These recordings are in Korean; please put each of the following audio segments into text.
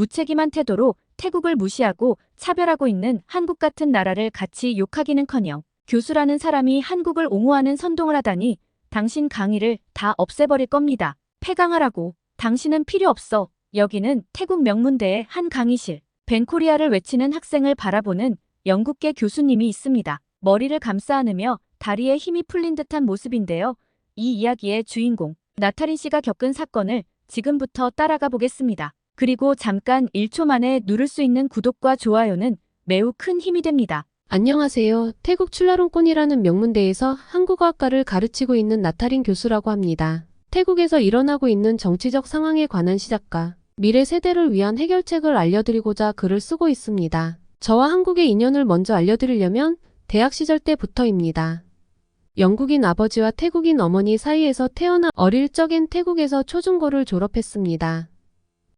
무책임한 태도로 태국을 무시하고 차별하고 있는 한국 같은 나라를 같이 욕하기는커녕 교수라는 사람이 한국을 옹호하는 선동을 하다니 당신 강의를 다 없애버릴 겁니다. 폐강하라고. 당신은 필요 없어. 여기는 태국 명문대의 한 강의실. 벤코리아를 외치는 학생을 바라보는 영국계 교수님이 있습니다. 머리를 감싸 안으며 다리에 힘이 풀린 듯한 모습인데요. 이 이야기의 주인공 나타린 씨가 겪은 사건을 지금부터 따라가 보겠습니다. 그리고 잠깐 1초 만에 누를 수 있는 구독과 좋아요는 매우 큰 힘이 됩니다. 안녕하세요. 태국 출라롱콘이라는 명문대에서 한국어학과를 가르치고 있는 나타린 교수라고 합니다. 태국에서 일어나고 있는 정치적 상황에 관한 시작과 미래 세대를 위한 해결책을 알려드리고자 글을 쓰고 있습니다. 저와 한국의 인연을 먼저 알려드리려면 대학 시절 때부터입니다. 영국인 아버지와 태국인 어머니 사이에서 태어나 어릴 적엔 태국에서 초중고를 졸업했습니다.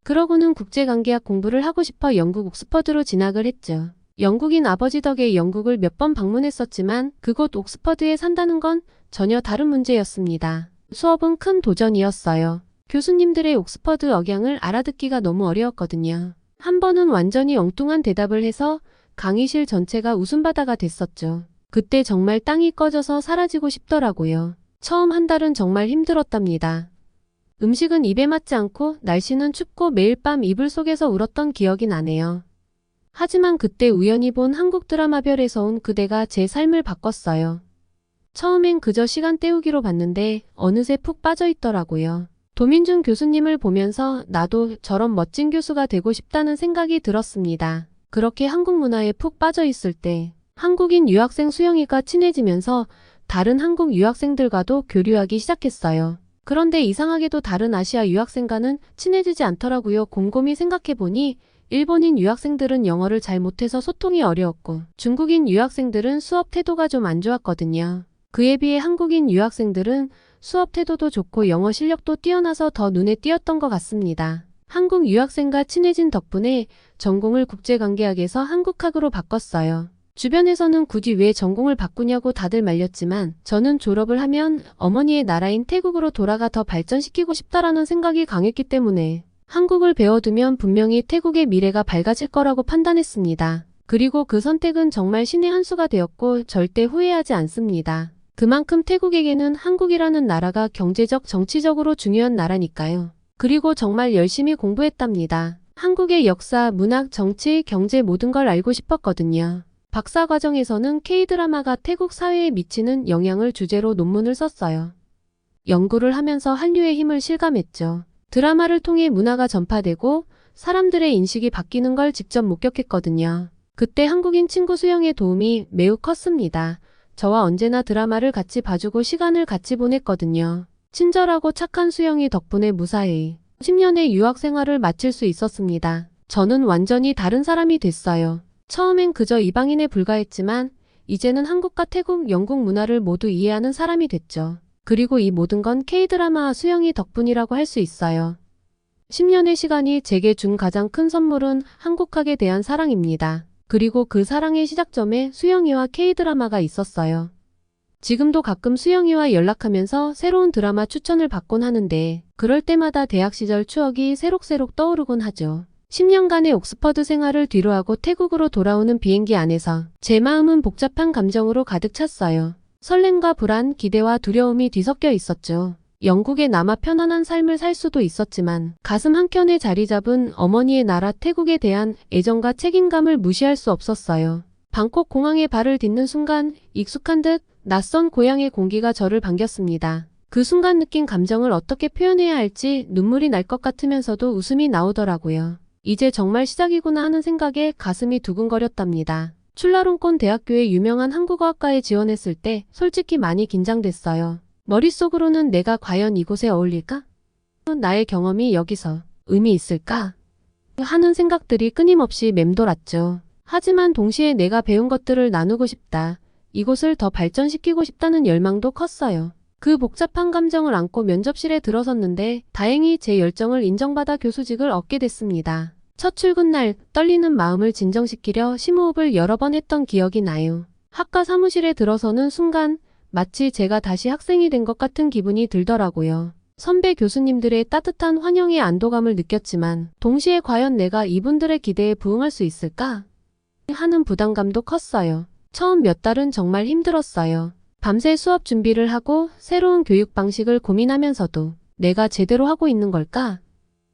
그러고는 국제관계학 공부를 하고 싶어 영국 옥스퍼드로 진학을 했죠. 영국인 아버지 덕에 영국을 몇 번 방문했었지만 그곳 옥스퍼드에 산다는 건 전혀 다른 문제였습니다. 수업은 큰 도전이었어요. 교수님들의 옥스퍼드 억양을 알아듣기가 너무 어려웠거든요. 한 번은 완전히 엉뚱한 대답을 해서 강의실 전체가 웃음바다가 됐었죠. 그때 정말 땅이 꺼져서 사라지고 싶더라고요. 처음 한 달은 정말 힘들었답니다. 음식은 입에 맞지 않고 날씨는 춥고 매일 밤 이불 속에서 울었던 기억이 나네요. 하지만 그때 우연히 본 한국 드라마별에서 온 그대가 제 삶을 바꿨어요. 처음엔 그저 시간 때우기로 봤는데 어느새 푹 빠져 있더라고요. 도민준 교수님을 보면서 나도 저런 멋진 교수가 되고 싶다는 생각이 들었습니다. 그렇게 한국 문화에 푹 빠져 있을 때 한국인 유학생 수영이가 친해지면서 다른 한국 유학생들과도 교류하기 시작했어요. 그런데 이상하게도 다른 아시아 유학생과는 친해지지 않더라고요. 곰곰이 생각해보니 일본인 유학생들은 영어를 잘 못해서 소통이 어려웠고 중국인 유학생들은 수업 태도가 좀 안 좋았거든요. 그에 비해 한국인 유학생들은 수업 태도도 좋고 영어 실력도 뛰어나서 더 눈에 띄었던 것 같습니다. 한국 유학생과 친해진 덕분에 전공을 국제관계학에서 한국학으로 바꿨어요. 주변에서는 굳이 왜 전공을 바꾸냐고 다들 말렸지만 저는 졸업을 하면 어머니의 나라인 태국으로 돌아가 더 발전시키고 싶다라는 생각이 강했기 때문에 한국을 배워두면 분명히 태국의 미래가 밝아질 거라고 판단했습니다. 그리고 그 선택은 정말 신의 한 수가 되었고 절대 후회하지 않습니다. 그만큼 태국에게는 한국이라는 나라가 경제적, 정치적으로 중요한 나라니까요. 그리고 정말 열심히 공부했답니다. 한국의 역사, 문학, 정치, 경제 모든 걸 알고 싶었거든요. 박사 과정에서는 K-드라마가 태국 사회에 미치는 영향을 주제로 논문을 썼어요. 연구를 하면서 한류의 힘을 실감했죠. 드라마를 통해 문화가 전파되고 사람들의 인식이 바뀌는 걸 직접 목격했거든요. 그때 한국인 친구 수영의 도움이 매우 컸습니다. 저와 언제나 드라마를 같이 봐주고 시간을 같이 보냈거든요. 친절하고 착한 수영이 덕분에 무사히 10년의 유학 생활을 마칠 수 있었습니다. 저는 완전히 다른 사람이 됐어요. 처음엔 그저 이방인에 불과했지만 이제는 한국과 태국, 영국 문화를 모두 이해하는 사람이 됐죠. 그리고 이 모든 건 K-드라마와 수영이 덕분이라고 할 수 있어요. 10년의 시간이 제게 준 가장 큰 선물은 한국학에 대한 사랑입니다. 그리고 그 사랑의 시작점에 수영이와 K-드라마가 있었어요. 지금도 가끔 수영이와 연락하면서 새로운 드라마 추천을 받곤 하는데 그럴 때마다 대학 시절 추억이 새록새록 떠오르곤 하죠. 10년간의 옥스퍼드 생활을 뒤로하고 태국으로 돌아오는 비행기 안에서 제 마음은 복잡한 감정으로 가득 찼어요. 설렘과 불안, 기대와 두려움이 뒤섞여 있었죠. 영국에 남아 편안한 삶을 살 수도 있었지만 가슴 한켠에 자리 잡은 어머니의 나라 태국에 대한 애정과 책임감을 무시할 수 없었어요. 방콕 공항에 발을 딛는 순간 익숙한 듯 낯선 고향의 공기가 저를 반겼습니다. 그 순간 느낀 감정을 어떻게 표현해야 할지 눈물이 날 것 같으면서도 웃음이 나오더라고요. 이제 정말 시작이구나 하는 생각에 가슴이 두근거렸답니다. 출라롱콘 대학교의 유명한 한국어학과에 지원했을 때 솔직히 많이 긴장됐어요. 머릿속으로는 내가 과연 이곳에 어울릴까? 나의 경험이 여기서 의미 있을까? 하는 생각들이 끊임없이 맴돌았죠. 하지만 동시에 내가 배운 것들을 나누고 싶다. 이곳을 더 발전시키고 싶다는 열망도 컸어요. 그 복잡한 감정을 안고 면접실에 들어섰는데 다행히 제 열정을 인정받아 교수직을 얻게 됐습니다. 첫 출근 날 떨리는 마음을 진정시키려 심호흡을 여러 번 했던 기억이 나요. 학과 사무실에 들어서는 순간 마치 제가 다시 학생이 된 것 같은 기분이 들더라고요. 선배 교수님들의 따뜻한 환영에 안도감을 느꼈지만 동시에 과연 내가 이분들의 기대에 부응할 수 있을까? 하는 부담감도 컸어요. 처음 몇 달은 정말 힘들었어요. 밤새 수업 준비를 하고 새로운 교육 방식을 고민하면서도 내가 제대로 하고 있는 걸까?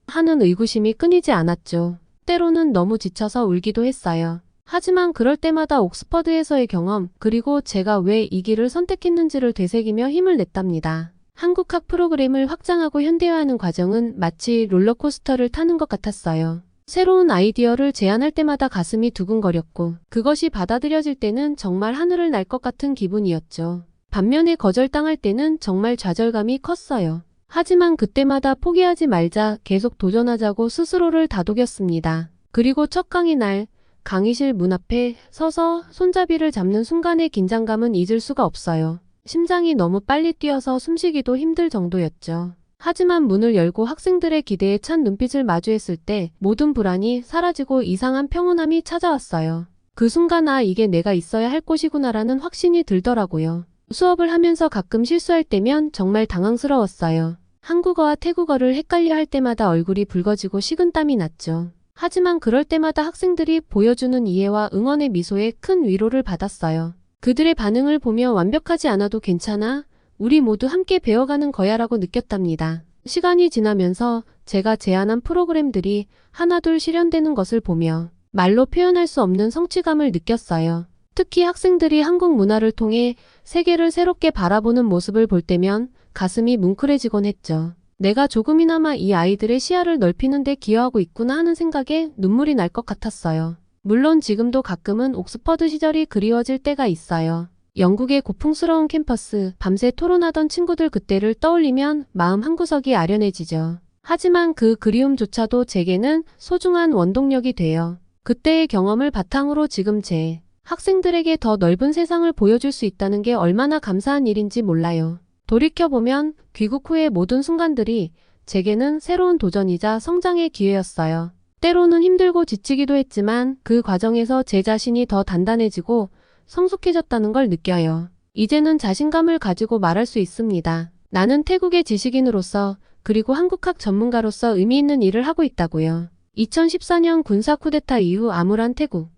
하는 의구심이 끊이지 않았죠. 때로는 너무 지쳐서 울기도 했어요. 하지만 그럴 때마다 옥스퍼드에서의 경험, 그리고 제가 왜 이 길을 선택했는지를 되새기며 힘을 냈답니다. 한국학 프로그램을 확장하고 현대화하는 과정은 마치 롤러코스터를 타는 것 같았어요. 새로운 아이디어를 제안할 때마다 가슴이 두근거렸고, 그것이 받아들여질 때는 정말 하늘을 날 것 같은 기분이었죠. 반면에 거절당할 때는 정말 좌절감이 컸어요. 하지만 그때마다 포기하지 말자, 계속 도전하자고 스스로를 다독였습니다. 그리고 첫 강의 날, 강의실 문 앞에 서서 손잡이를 잡는 순간의 긴장감은 잊을 수가 없어요. 심장이 너무 빨리 뛰어서 숨쉬기도 힘들 정도였죠. 하지만 문을 열고 학생들의 기대에 찬 눈빛을 마주했을 때 모든 불안이 사라지고 이상한 평온함이 찾아왔어요. 그 순간 이게 내가 있어야 할 곳이구나라는 확신이 들더라고요. 수업을 하면서 가끔 실수할 때면 정말 당황스러웠어요. 한국어와 태국어를 헷갈려 할 때마다 얼굴이 붉어지고 식은땀이 났죠. 하지만 그럴 때마다 학생들이 보여주는 이해와 응원의 미소에 큰 위로를 받았어요. 그들의 반응을 보며 완벽하지 않아도 괜찮아, 우리 모두 함께 배워가는 거야라고 느꼈답니다. 시간이 지나면서 제가 제안한 프로그램들이 하나둘 실현되는 것을 보며 말로 표현할 수 없는 성취감을 느꼈어요. 특히 학생들이 한국 문화를 통해 세계를 새롭게 바라보는 모습을 볼 때면 가슴이 뭉클해지곤 했죠. 내가 조금이나마 이 아이들의 시야를 넓히는 데 기여하고 있구나 하는 생각에 눈물이 날 것 같았어요. 물론 지금도 가끔은 옥스퍼드 시절이 그리워질 때가 있어요. 영국의 고풍스러운 캠퍼스, 밤새 토론하던 친구들 그때를 떠올리면 마음 한구석이 아련해지죠. 하지만 그 그리움조차도 제게는 소중한 원동력이 돼요. 그때의 경험을 바탕으로 지금 제 학생들에게 더 넓은 세상을 보여줄 수 있다는 게 얼마나 감사한 일인지 몰라요. 돌이켜보면 귀국 후의 모든 순간들이 제게는 새로운 도전이자 성장의 기회였어요. 때로는 힘들고 지치기도 했지만 그 과정에서 제 자신이 더 단단해지고 성숙해졌다는 걸 느껴요. 이제는 자신감을 가지고 말할 수 있습니다. 나는 태국의 지식인으로서 그리고 한국학 전문가로서 의미 있는 일을 하고 있다고요. 2014년 군사 쿠데타 이후 암울한 태국.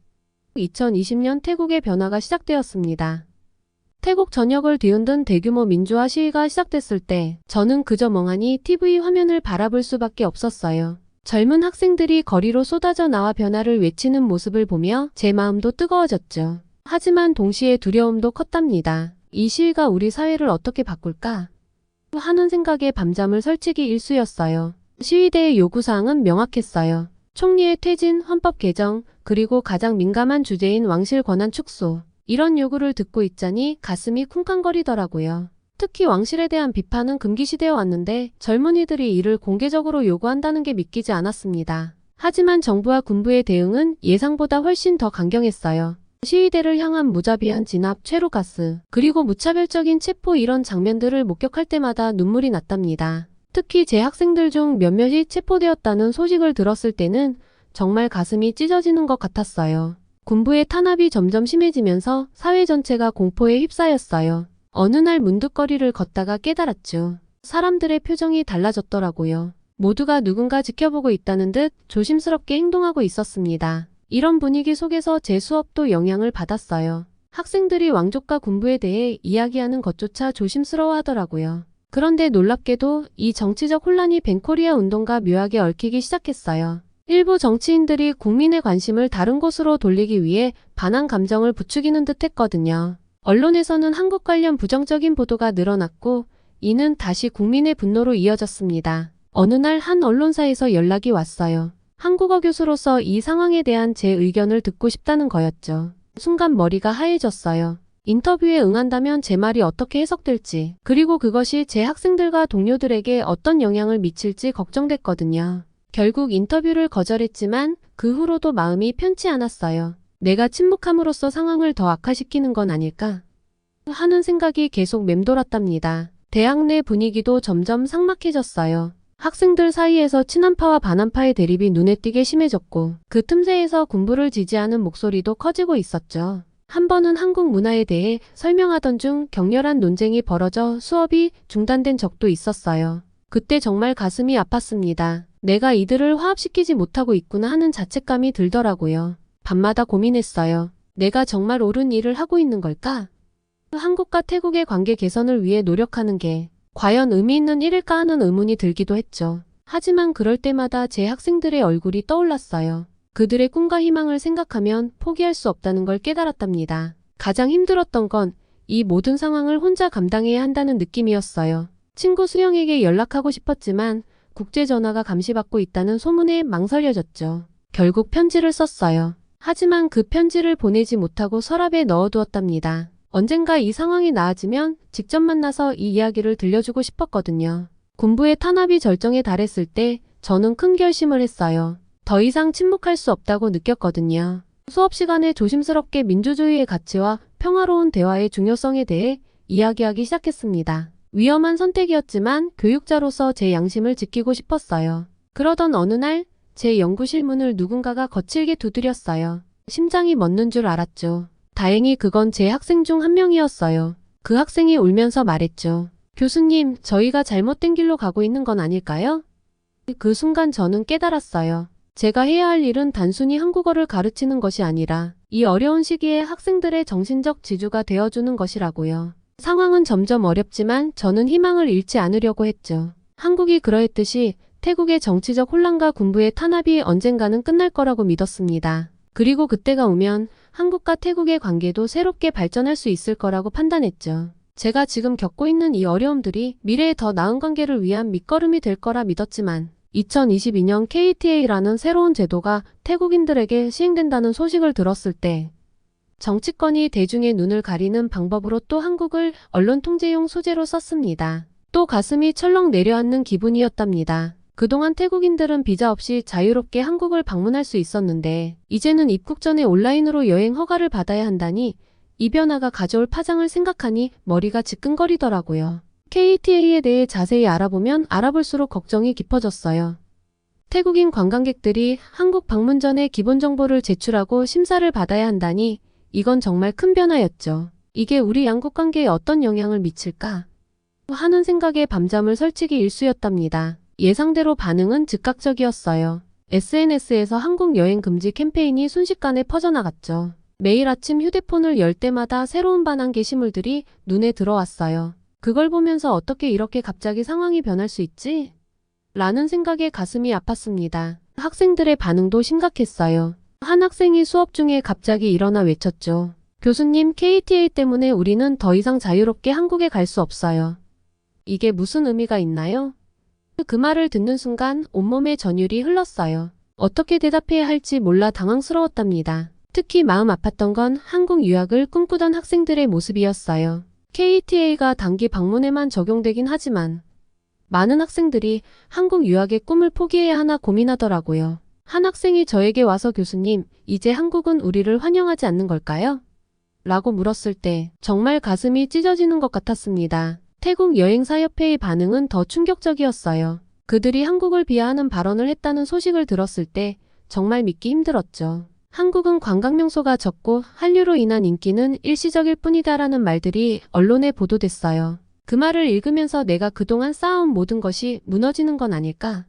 2020년 태국의 변화가 시작되었습니다. 태국 전역을 뒤흔든 대규모 민주화 시위가 시작됐을 때 저는 그저 멍하니 TV 화면을 바라볼 수밖에 없었어요. 젊은 학생들이 거리로 쏟아져 나와 변화를 외치는 모습을 보며 제 마음도 뜨거워졌죠. 하지만 동시에 두려움도 컸답니다. 이 시위가 우리 사회를 어떻게 바꿀까? 하는 생각에 밤잠을 설치기 일쑤였어요. 시위대의 요구사항은 명확했어요. 총리의 퇴진, 헌법 개정, 그리고 가장 민감한 주제인 왕실 권한 축소. 이런 요구를 듣고 있자니 가슴이 쿵쾅거리더라고요. 특히 왕실에 대한 비판은 금기시되어 왔는데 젊은이들이 이를 공개적으로 요구한다는 게 믿기지 않았습니다. 하지만 정부와 군부의 대응은 예상보다 훨씬 더 강경했어요. 시위대를 향한 무자비한 진압, 최루가스, 그리고 무차별적인 체포 이런 장면들을 목격할 때마다 눈물이 났답니다. 특히 제 학생들 중 몇몇이 체포되었다는 소식을 들었을 때는 정말 가슴이 찢어지는 것 같았어요. 군부의 탄압이 점점 심해지면서 사회 전체가 공포에 휩싸였어요. 어느 날 문득 거리를 걷다가 깨달았죠. 사람들의 표정이 달라졌더라고요. 모두가 누군가 지켜보고 있다는 듯 조심스럽게 행동하고 있었습니다. 이런 분위기 속에서 제 수업도 영향을 받았어요. 학생들이 왕족과 군부에 대해 이야기하는 것조차 조심스러워하더라고요. 그런데 놀랍게도 이 정치적 혼란이 벤코리아 운동과 묘하게 얽히기 시작했어요. 일부 정치인들이 국민의 관심을 다른 곳으로 돌리기 위해 반한 감정을 부추기는 듯 했거든요. 언론에서는 한국 관련 부정적인 보도가 늘어났고 이는 다시 국민의 분노로 이어졌습니다. 어느 날 한 언론사에서 연락이 왔어요. 한국어 교수로서 이 상황에 대한 제 의견을 듣고 싶다는 거였죠. 순간 머리가 하얘졌어요. 인터뷰에 응한다면 제 말이 어떻게 해석될지, 그리고 그것이 제 학생들과 동료들에게 어떤 영향을 미칠지 걱정됐거든요. 결국 인터뷰를 거절했지만 그 후로도 마음이 편치 않았어요. 내가 침묵함으로써 상황을 더 악화시키는 건 아닐까 하는 생각이 계속 맴돌았답니다. 대학 내 분위기도 점점 삭막해졌어요. 학생들 사이에서 친한파와 반한파의 대립이 눈에 띄게 심해졌고 그 틈새에서 군부를 지지하는 목소리도 커지고 있었죠. 한 번은 한국 문화에 대해 설명하던 중 격렬한 논쟁이 벌어져 수업이 중단된 적도 있었어요. 그때 정말 가슴이 아팠습니다. 내가 이들을 화합시키지 못하고 있구나 하는 자책감이 들더라고요. 밤마다 고민했어요. 내가 정말 옳은 일을 하고 있는 걸까? 한국과 태국의 관계 개선을 위해 노력하는 게 과연 의미 있는 일일까 하는 의문이 들기도 했죠. 하지만 그럴 때마다 제 학생들의 얼굴이 떠올랐어요. 그들의 꿈과 희망을 생각하면 포기할 수 없다는 걸 깨달았답니다. 가장 힘들었던 건 이 모든 상황을 혼자 감당해야 한다는 느낌이었어요. 친구 수영에게 연락하고 싶었지만 국제 전화가 감시받고 있다는 소문에 망설여졌죠. 결국 편지를 썼어요. 하지만 그 편지를 보내지 못하고 서랍에 넣어두었답니다. 언젠가 이 상황이 나아지면 직접 만나서 이 이야기를 들려주고 싶었거든요. 군부의 탄압이 절정에 달했을 때 저는 큰 결심을 했어요. 더 이상 침묵할 수 없다고 느꼈거든요. 수업 시간에 조심스럽게 민주주의의 가치와 평화로운 대화의 중요성에 대해 이야기하기 시작했습니다. 위험한 선택이었지만 교육자로서 제 양심을 지키고 싶었어요. 그러던 어느 날 제 연구실 문을 누군가가 거칠게 두드렸어요. 심장이 멎는 줄 알았죠. 다행히 그건 제 학생 중 한 명이었어요. 그 학생이 울면서 말했죠. 교수님, 저희가 잘못된 길로 가고 있는 건 아닐까요? 그 순간 저는 깨달았어요. 제가 해야 할 일은 단순히 한국어를 가르치는 것이 아니라 이 어려운 시기에 학생들의 정신적 지주가 되어주는 것이라고요. 상황은 점점 어렵지만 저는 희망을 잃지 않으려고 했죠. 한국이 그러했듯이 태국의 정치적 혼란과 군부의 탄압이 언젠가는 끝날 거라고 믿었습니다. 그리고 그때가 오면 한국과 태국의 관계도 새롭게 발전할 수 있을 거라고 판단했죠. 제가 지금 겪고 있는 이 어려움들이 미래에 더 나은 관계를 위한 밑거름이 될 거라 믿었지만 2022년 KTA라는 새로운 제도가 태국인들에게 시행된다는 소식을 들었을 때 정치권이 대중의 눈을 가리는 방법으로 또 한국을 언론 통제용 소재로 썼습니다. 또 가슴이 철렁 내려앉는 기분이었답니다. 그동안 태국인들은 비자 없이 자유롭게 한국을 방문할 수 있었는데 이제는 입국 전에 온라인으로 여행 허가를 받아야 한다니 이 변화가 가져올 파장을 생각하니 머리가 지끈거리더라고요. KTA에 대해 자세히 알아보면 알아볼수록 걱정이 깊어졌어요. 태국인 관광객들이 한국 방문 전에 기본 정보를 제출하고 심사를 받아야 한다니 이건 정말 큰 변화였죠. 이게 우리 양국 관계에 어떤 영향을 미칠까? 하는 생각에 밤잠을 설치기 일쑤였답니다. 예상대로 반응은 즉각적이었어요. SNS에서 한국 여행 금지 캠페인이 순식간에 퍼져나갔죠. 매일 아침 휴대폰을 열 때마다 새로운 반항 게시물들이 눈에 들어왔어요. 그걸 보면서 어떻게 이렇게 갑자기 상황이 변할 수 있지? 라는 생각에 가슴이 아팠습니다. 학생들의 반응도 심각했어요. 한 학생이 수업 중에 갑자기 일어나 외쳤죠. 교수님, KTA 때문에 우리는 더 이상 자유롭게 한국에 갈 수 없어요. 이게 무슨 의미가 있나요? 그 말을 듣는 순간 온몸에 전율이 흘렀어요. 어떻게 대답해야 할지 몰라 당황스러웠답니다. 특히 마음 아팠던 건 한국 유학을 꿈꾸던 학생들의 모습이었어요. KTA가 단기 방문에만 적용되긴 하지만 많은 학생들이 한국 유학의 꿈을 포기해야 하나 고민하더라고요. 한 학생이 저에게 와서 교수님, 이제 한국은 우리를 환영하지 않는 걸까요? 라고 물었을 때 정말 가슴이 찢어지는 것 같았습니다. 태국 여행사협회의 반응은 더 충격적이었어요. 그들이 한국을 비하하는 발언을 했다는 소식을 들었을 때 정말 믿기 힘들었죠. 한국은 관광명소가 적고 한류로 인한 인기는 일시적일 뿐이다라는 말들이 언론에 보도됐어요. 그 말을 읽으면서 내가 그동안 쌓아온 모든 것이 무너지는 건 아닐까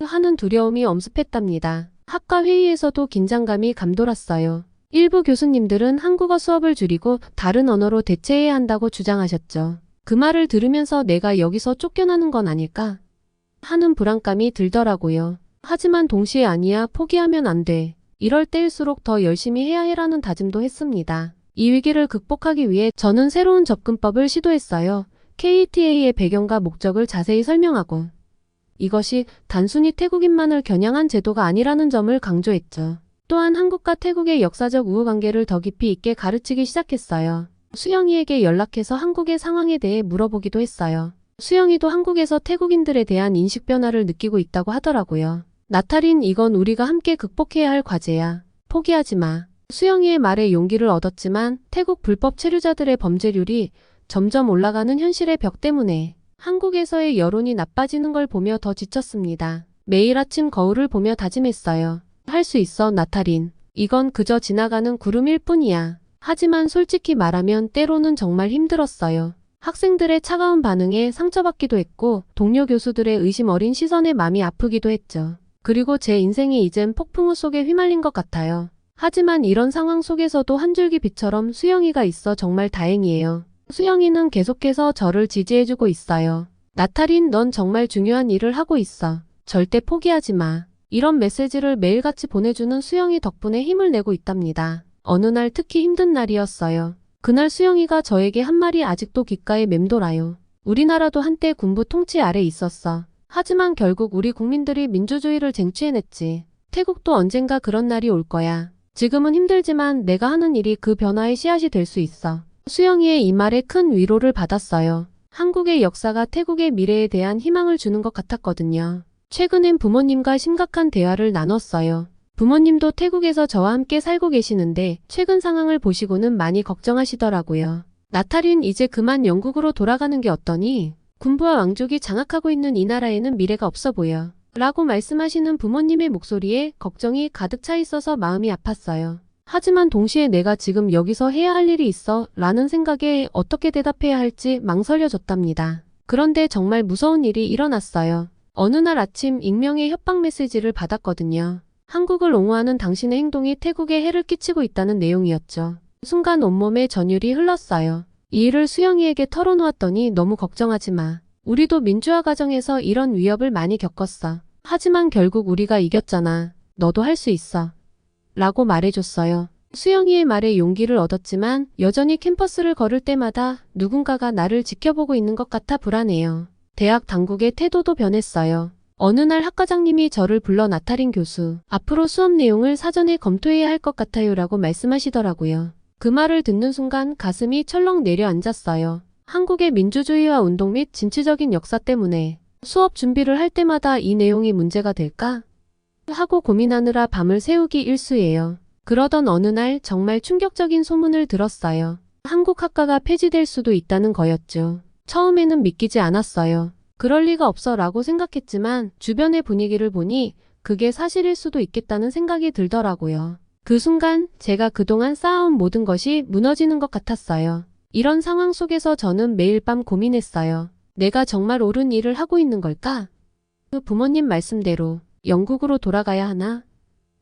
하는 두려움이 엄습했답니다. 학과 회의에서도 긴장감이 감돌았어요. 일부 교수님들은 한국어 수업을 줄이고 다른 언어로 대체해야 한다고 주장하셨죠. 그 말을 들으면서 내가 여기서 쫓겨나는 건 아닐까 하는 불안감이 들더라고요. 하지만 동시에 아니야, 포기하면 안 돼. 이럴 때일수록 더 열심히 해야 해라는 다짐도 했습니다. 이 위기를 극복하기 위해 저는 새로운 접근법을 시도했어요. KTA의 배경과 목적을 자세히 설명하고 이것이 단순히 태국인만을 겨냥한 제도가 아니라는 점을 강조했죠. 또한 한국과 태국의 역사적 우호관계를 더 깊이 있게 가르치기 시작했어요. 수영이에게 연락해서 한국의 상황에 대해 물어보기도 했어요. 수영이도 한국에서 태국인들에 대한 인식 변화를 느끼고 있다고 하더라고요. 나탈인, 이건 우리가 함께 극복해야 할 과제야. 포기하지 마. 수영이의 말에 용기를 얻었지만 태국 불법 체류자들의 범죄율이 점점 올라가는 현실의 벽 때문에 한국에서의 여론이 나빠지는 걸 보며 더 지쳤습니다. 매일 아침 거울을 보며 다짐했어요. 할 수 있어, 나탈인. 이건 그저 지나가는 구름일 뿐이야. 하지만 솔직히 말하면 때로는 정말 힘들었어요. 학생들의 차가운 반응에 상처받기도 했고 동료 교수들의 의심 어린 시선에 마음이 아프기도 했죠. 그리고 제 인생이 이젠 폭풍우 속에 휘말린 것 같아요. 하지만 이런 상황 속에서도 한 줄기 빛처럼 수영이가 있어 정말 다행이에요. 수영이는 계속해서 저를 지지해주고 있어요. 나탈인, 넌 정말 중요한 일을 하고 있어. 절대 포기하지 마. 이런 메시지를 매일같이 보내주는 수영이 덕분에 힘을 내고 있답니다. 어느 날 특히 힘든 날이었어요. 그날 수영이가 저에게 한 말이 아직도 귓가에 맴돌아요. 우리나라도 한때 군부 통치 아래 있었어. 하지만 결국 우리 국민들이 민주주의를 쟁취해냈지. 태국도 언젠가 그런 날이 올 거야. 지금은 힘들지만 내가 하는 일이 그 변화의 씨앗이 될 수 있어. 수영이의 이 말에 큰 위로를 받았어요. 한국의 역사가 태국의 미래에 대한 희망을 주는 것 같았거든요. 최근엔 부모님과 심각한 대화를 나눴어요. 부모님도 태국에서 저와 함께 살고 계시는데 최근 상황을 보시고는 많이 걱정하시더라고요. 나탈인, 이제 그만 영국으로 돌아가는 게 어떠니? 군부와 왕족이 장악하고 있는 이 나라에는 미래가 없어 보여. 라고 말씀하시는 부모님의 목소리에 걱정이 가득 차 있어서 마음이 아팠어요. 하지만 동시에 내가 지금 여기서 해야 할 일이 있어 라는 생각에 어떻게 대답해야 할지 망설여졌답니다. 그런데 정말 무서운 일이 일어났어요. 어느 날 아침 익명의 협박 메시지를 받았거든요. 한국을 옹호하는 당신의 행동이 태국에 해를 끼치고 있다는 내용이었죠. 순간 온몸에 전율이 흘렀어요. 이 일을 수영이에게 털어놓았더니 너무 걱정하지 마. 우리도 민주화 과정에서 이런 위협을 많이 겪었어. 하지만 결국 우리가 이겼잖아. 너도 할 수 있어. 라고 말해줬어요. 수영이의 말에 용기를 얻었지만 여전히 캠퍼스를 걸을 때마다 누군가가 나를 지켜보고 있는 것 같아 불안해요. 대학 당국의 태도도 변했어요. 어느 날 학과장님이 저를 불러 나탈인 교수, 앞으로 수업 내용을 사전에 검토해야 할 것 같아요 라고 말씀하시더라고요. 그 말을 듣는 순간 가슴이 철렁 내려앉았어요. 한국의 민주주의와 운동 및 진취적인 역사 때문에 수업 준비를 할 때마다 이 내용이 문제가 될까? 하고 고민하느라 밤을 새우기 일쑤예요. 그러던 어느 날 정말 충격적인 소문을 들었어요. 한국 학과가 폐지될 수도 있다는 거였죠. 처음에는 믿기지 않았어요. 그럴 리가 없어 라고 생각했지만 주변의 분위기를 보니 그게 사실일 수도 있겠다는 생각이 들더라고요. 그 순간 제가 그동안 쌓아온 모든 것이 무너지는 것 같았어요. 이런 상황 속에서 저는 매일 밤 고민했어요. 내가 정말 옳은 일을 하고 있는 걸까? 그 부모님 말씀대로 영국으로 돌아가야 하나?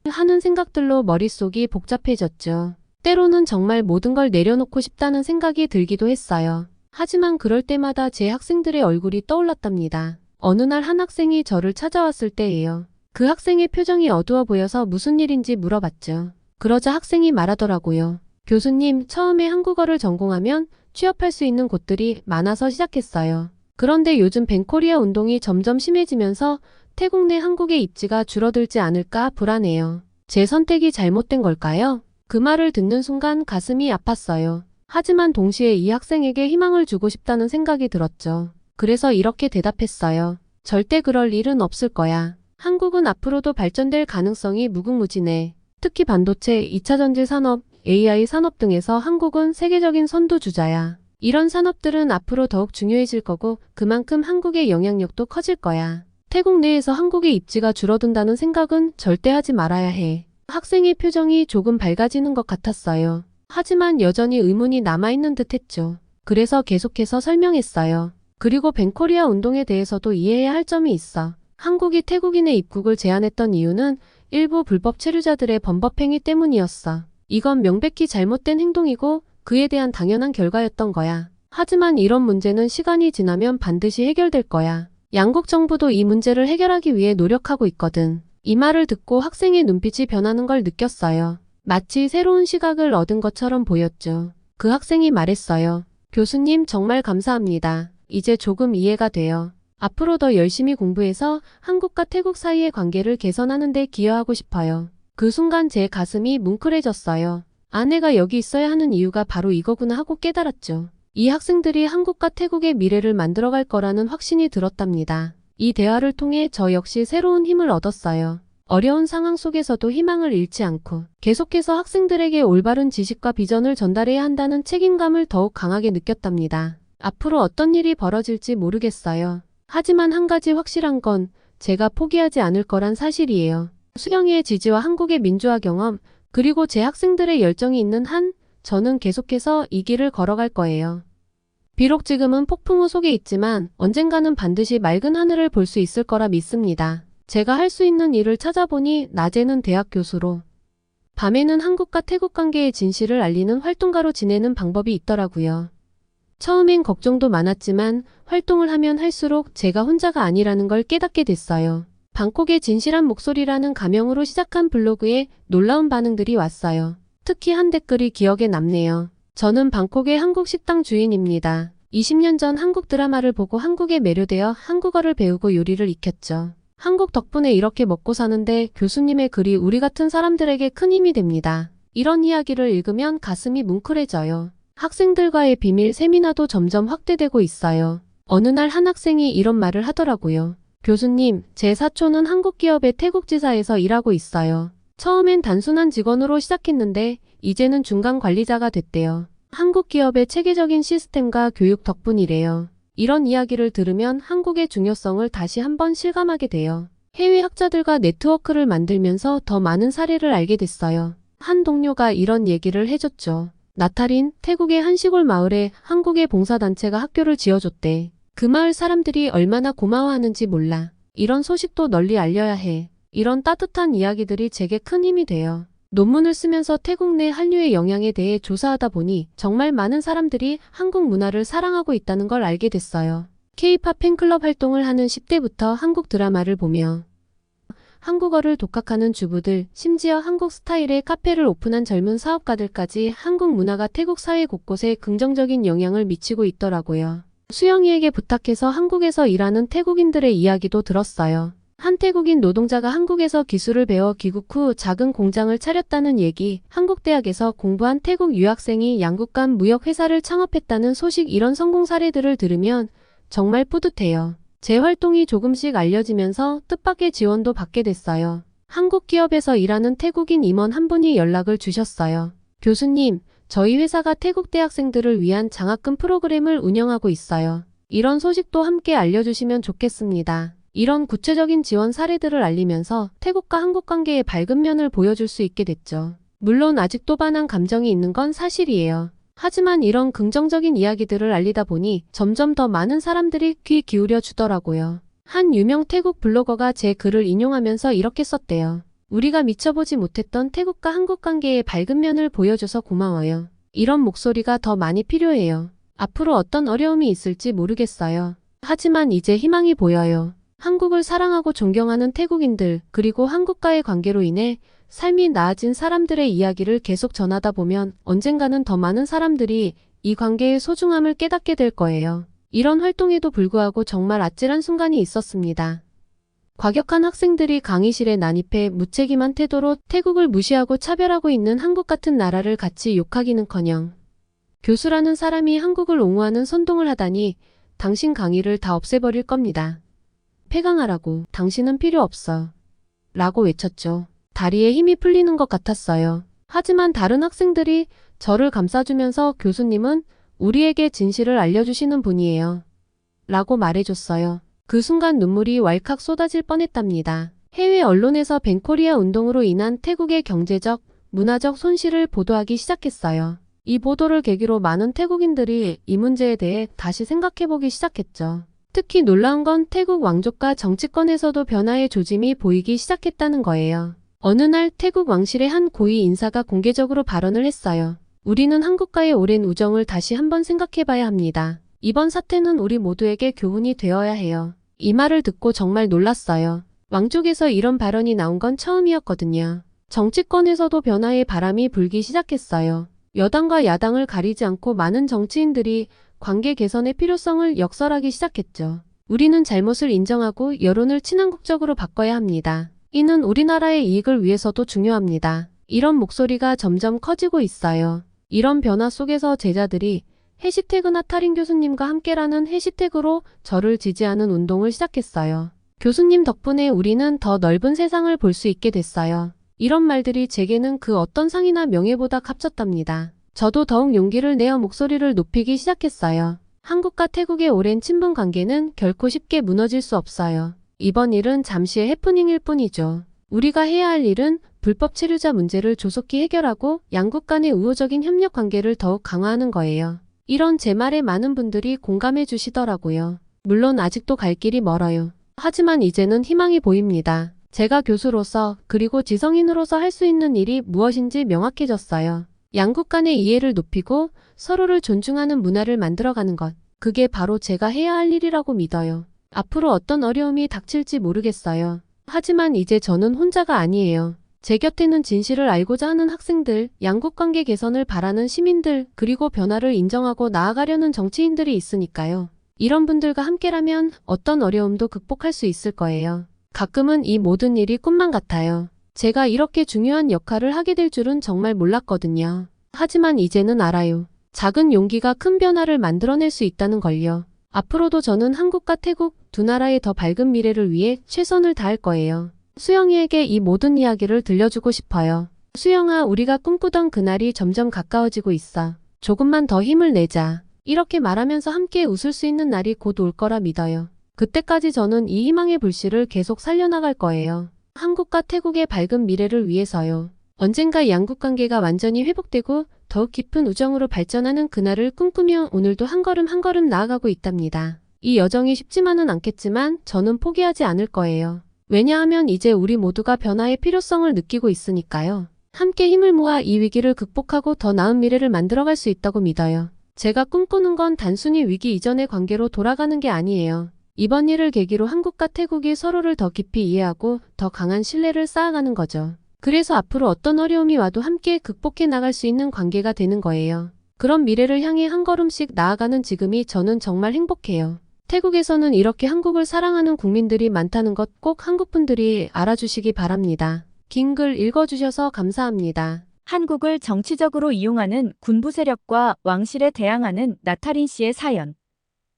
하는 생각들로 머릿속이 복잡해졌죠. 때로는 정말 모든 걸 내려놓고 싶다는 생각이 들기도 했어요. 하지만 그럴 때마다 제 학생들의 얼굴이 떠올랐답니다. 어느 날 한 학생이 저를 찾아왔을 때예요. 그 학생의 표정이 어두워 보여서 무슨 일인지 물어봤죠. 그러자 학생이 말하더라고요. 교수님, 처음에 한국어를 전공하면 취업할 수 있는 곳들이 많아서 시작했어요. 그런데 요즘 벤코리아 운동이 점점 심해지면서 태국 내 한국의 입지가 줄어들지 않을까 불안해요. 제 선택이 잘못된 걸까요? 그 말을 듣는 순간 가슴이 아팠어요. 하지만 동시에 이 학생에게 희망을 주고 싶다는 생각이 들었죠. 그래서 이렇게 대답했어요. 절대 그럴 일은 없을 거야. 한국은 앞으로도 발전될 가능성이 무궁무진해. 특히 반도체, 2차 전지 산업, AI 산업 등에서 한국은 세계적인 선두주자야. 이런 산업들은 앞으로 더욱 중요해질 거고 그만큼 한국의 영향력도 커질 거야. 태국 내에서 한국의 입지가 줄어든다는 생각은 절대 하지 말아야 해. 학생의 표정이 조금 밝아지는 것 같았어요. 하지만 여전히 의문이 남아있는 듯 했죠. 그래서 계속해서 설명했어요. 그리고 벤코리아 운동에 대해서도 이해해야 할 점이 있어. 한국이 태국인의 입국을 제한했던 이유는 일부 불법 체류자들의 범법행위 때문이었어. 이건 명백히 잘못된 행동이고 그에 대한 당연한 결과였던 거야. 하지만 이런 문제는 시간이 지나면 반드시 해결될 거야. 양국 정부도 이 문제를 해결하기 위해 노력하고 있거든. 이 말을 듣고 학생의 눈빛이 변하는 걸 느꼈어요. 마치 새로운 시각을 얻은 것처럼 보였죠. 그 학생이 말했어요. 교수님, 정말 감사합니다. 이제 조금 이해가 돼요. 앞으로 더 열심히 공부해서 한국과 태국 사이의 관계를 개선하는 데 기여하고 싶어요. 그 순간 제 가슴이 뭉클해졌어요. 아내가 여기 있어야 하는 이유가 바로 이거구나 하고 깨달았죠. 이 학생들이 한국과 태국의 미래를 만들어갈 거라는 확신이 들었답니다. 이 대화를 통해 저 역시 새로운 힘을 얻었어요. 어려운 상황 속에서도 희망을 잃지 않고 계속해서 학생들에게 올바른 지식과 비전을 전달해야 한다는 책임감을 더욱 강하게 느꼈답니다. 앞으로 어떤 일이 벌어질지 모르겠어요. 하지만 한 가지 확실한 건 제가 포기하지 않을 거란 사실이에요. 수영이의 지지와 한국의 민주화 경험, 그리고 제 학생들의 열정이 있는 한 저는 계속해서 이 길을 걸어갈 거예요. 비록 지금은 폭풍우 속에 있지만 언젠가는 반드시 맑은 하늘을 볼 수 있을 거라 믿습니다. 제가 할 수 있는 일을 찾아보니 낮에는 대학 교수로, 밤에는 한국과 태국 관계의 진실을 알리는 활동가로 지내는 방법이 있더라고요. 처음엔 걱정도 많았지만 활동을 하면 할수록 제가 혼자가 아니라는 걸 깨닫게 됐어요. 방콕의 진실한 목소리라는 가명으로 시작한 블로그에 놀라운 반응들이 왔어요. 특히 한 댓글이 기억에 남네요. 저는 방콕의 한국 식당 주인입니다. 20년 전 한국 드라마를 보고 한국에 매료되어 한국어를 배우고 요리를 익혔죠. 한국 덕분에 이렇게 먹고 사는데 교수님의 글이 우리 같은 사람들에게 큰 힘이 됩니다. 이런 이야기를 읽으면 가슴이 뭉클해져요. 학생들과의 비밀 세미나도 점점 확대되고 있어요. 어느 날 한 학생이 이런 말을 하더라고요. 교수님, 제 사촌은 한국 기업의 태국 지사에서 일하고 있어요. 처음엔 단순한 직원으로 시작했는데 이제는 중간 관리자가 됐대요. 한국 기업의 체계적인 시스템과 교육 덕분이래요. 이런 이야기를 들으면 한국의 중요성을 다시 한번 실감하게 돼요. 해외 학자들과 네트워크를 만들면서 더 많은 사례를 알게 됐어요. 한 동료가 이런 얘기를 해줬죠. 나탈인, 태국의 한 시골 마을에 한국의 봉사단체가 학교를 지어줬대. 그 마을 사람들이 얼마나 고마워하는지 몰라. 이런 소식도 널리 알려야 해. 이런 따뜻한 이야기들이 제게 큰 힘이 돼요. 논문을 쓰면서 태국 내 한류의 영향에 대해 조사하다 보니 정말 많은 사람들이 한국 문화를 사랑하고 있다는 걸 알게 됐어요. K-팝 팬클럽 활동을 하는 10대부터 한국 드라마를 보며 한국어를 독학하는 주부들, 심지어 한국 스타일의 카페를 오픈한 젊은 사업가들까지 한국 문화가 태국 사회 곳곳에 긍정적인 영향을 미치고 있더라고요. 수영이에게 부탁해서 한국에서 일하는 태국인들의 이야기도 들었어요. 한 태국인 노동자가 한국에서 기술을 배워 귀국 후 작은 공장을 차렸다는 얘기, 한국 대학에서 공부한 태국 유학생이 양국 간 무역회사를 창업했다는 소식, 이런 성공 사례들을 들으면 정말 뿌듯해요. 제 활동이 조금씩 알려지면서 뜻밖의 지원도 받게 됐어요. 한국 기업에서 일하는 태국인 임원 한 분이 연락을 주셨어요. 교수님, 저희 회사가 태국 대학생들을 위한 장학금 프로그램을 운영하고 있어요. 이런 소식도 함께 알려주시면 좋겠습니다. 이런 구체적인 지원 사례들을 알리면서 태국과 한국 관계의 밝은 면을 보여줄 수 있게 됐죠. 물론 아직도 반한 감정이 있는 건 사실이에요. 하지만 이런 긍정적인 이야기들을 알리다 보니 점점 더 많은 사람들이 귀 기울여 주더라고요. 한 유명 태국 블로거가 제 글을 인용하면서 이렇게 썼대요. 우리가 미쳐보지 못했던 태국과 한국 관계의 밝은 면을 보여줘서 고마워요. 이런 목소리가 더 많이 필요해요. 앞으로 어떤 어려움이 있을지 모르겠어요. 하지만 이제 희망이 보여요. 한국을 사랑하고 존경하는 태국인들, 그리고 한국과의 관계로 인해 삶이 나아진 사람들의 이야기를 계속 전하다 보면 언젠가는 더 많은 사람들이 이 관계의 소중함을 깨닫게 될 거예요. 이런 활동에도 불구하고 정말 아찔한 순간이 있었습니다. 과격한 학생들이 강의실에 난입해 무책임한 태도로 태국을 무시하고 차별하고 있는 한국 같은 나라를 같이 욕하기는커녕 교수라는 사람이 한국을 옹호하는 선동을 하다니 당신 강의를 다 없애버릴 겁니다. 폐강하라고. 당신은 필요 없어. 라고 외쳤죠. 다리에 힘이 풀리는 것 같았어요. 하지만 다른 학생들이 저를 감싸주면서 교수님은 우리에게 진실을 알려주시는 분이에요. 라고 말해줬어요. 그 순간 눈물이 왈칵 쏟아질 뻔했답니다. 해외 언론에서 벤코리아 운동으로 인한 태국의 경제적, 문화적 손실을 보도하기 시작했어요. 이 보도를 계기로 많은 태국인들이 이 문제에 대해 다시 생각해보기 시작했죠. 특히 놀라운 건 태국 왕족과 정치권에서도 변화의 조짐이 보이기 시작했다는 거예요. 어느 날 태국 왕실의 한 고위 인사가 공개적으로 발언을 했어요. 우리는 한국과의 오랜 우정을 다시 한번 생각해봐야 합니다. 이번 사태는 우리 모두에게 교훈이 되어야 해요. 이 말을 듣고 정말 놀랐어요. 왕족에서 이런 발언이 나온 건 처음이었거든요. 정치권에서도 변화의 바람이 불기 시작했어요. 여당과 야당을 가리지 않고 많은 정치인들이 관계 개선의 필요성을 역설하기 시작했죠. 우리는 잘못을 인정하고 여론을 친한국적으로 바꿔야 합니다. 이는 우리나라의 이익을 위해서도 중요합니다. 이런 목소리가 점점 커지고 있어요. 이런 변화 속에서 제자들이 해시태그 나탈인 교수님과 함께라는 해시태그로 저를 지지하는 운동을 시작했어요. 교수님 덕분에 우리는 더 넓은 세상을 볼 수 있게 됐어요. 이런 말들이 제게는 그 어떤 상이나 명예보다 값졌답니다. 저도 더욱 용기를 내어 목소리를 높이기 시작했어요. 한국과 태국의 오랜 친분 관계는 결코 쉽게 무너질 수 없어요. 이번 일은 잠시의 해프닝일 뿐이죠. 우리가 해야 할 일은 불법 체류자 문제를 조속히 해결하고 양국 간의 우호적인 협력 관계를 더욱 강화하는 거예요. 이런 제 말에 많은 분들이 공감해 주시더라고요. 물론 아직도 갈 길이 멀어요. 하지만 이제는 희망이 보입니다. 제가 교수로서 그리고 지성인으로서 할 수 있는 일이 무엇인지 명확해졌어요. 양국 간의 이해를 높이고 서로를 존중하는 문화를 만들어가는 것. 그게 바로 제가 해야 할 일이라고 믿어요. 앞으로 어떤 어려움이 닥칠지 모르겠어요. 하지만 이제 저는 혼자가 아니에요. 제 곁에는 진실을 알고자 하는 학생들, 양국 관계 개선을 바라는 시민들, 그리고 변화를 인정하고 나아가려는 정치인들이 있으니까요. 이런 분들과 함께라면 어떤 어려움도 극복할 수 있을 거예요. 가끔은 이 모든 일이 꿈만 같아요. 제가 이렇게 중요한 역할을 하게 될 줄은 정말 몰랐거든요. 하지만 이제는 알아요. 작은 용기가 큰 변화를 만들어낼 수 있다는 걸요. 앞으로도 저는 한국과 태국 두 나라의 더 밝은 미래를 위해 최선을 다할 거예요. 수영이에게 이 모든 이야기를 들려주고 싶어요. 수영아, 우리가 꿈꾸던 그날이 점점 가까워지고 있어. 조금만 더 힘을 내자. 이렇게 말하면서 함께 웃을 수 있는 날이 곧 올 거라 믿어요. 그때까지 저는 이 희망의 불씨를 계속 살려나갈 거예요. 한국과 태국의 밝은 미래를 위해서요. 언젠가 양국 관계가 완전히 회복되고 더욱 깊은 우정으로 발전하는 그날을 꿈꾸며 오늘도 한 걸음 한 걸음 나아가고 있답니다. 이 여정이 쉽지만은 않겠지만 저는 포기하지 않을 거예요. 왜냐하면 이제 우리 모두가 변화의 필요성을 느끼고 있으니까요. 함께 힘을 모아 이 위기를 극복하고 더 나은 미래를 만들어갈 수 있다고 믿어요. 제가 꿈꾸는 건 단순히 위기 이전의 관계로 돌아가는 게 아니에요. 이번 일을 계기로 한국과 태국이 서로를 더 깊이 이해하고 더 강한 신뢰를 쌓아가는 거죠. 그래서 앞으로 어떤 어려움이 와도 함께 극복해 나갈 수 있는 관계가 되는 거예요. 그런 미래를 향해 한 걸음씩 나아가는 지금이 저는 정말 행복해요. 태국에서는 이렇게 한국을 사랑하는 국민들이 많다는 것 꼭 한국 분들이 알아주시기 바랍니다. 긴 글 읽어주셔서 감사합니다. 한국을 정치적으로 이용하는 군부 세력과 왕실에 대항하는 나타린 씨의 사연.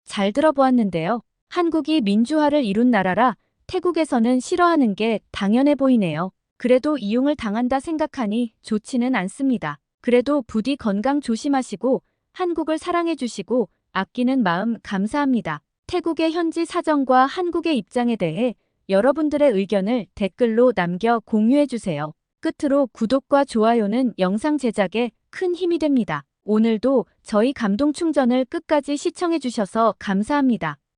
잘 들어보았는데요. 한국이 민주화를 이룬 나라라 태국에서는 싫어하는 게 당연해 보이네요. 그래도 이용을 당한다 생각하니 좋지는 않습니다. 그래도 부디 건강 조심하시고 한국을 사랑해 주시고 아끼는 마음 감사합니다. 태국의 현지 사정과 한국의 입장에 대해 여러분들의 의견을 댓글로 남겨 공유해 주세요. 끝으로 구독과 좋아요는 영상 제작에 큰 힘이 됩니다. 오늘도 저희 감동 충전을 끝까지 시청해 주셔서 감사합니다.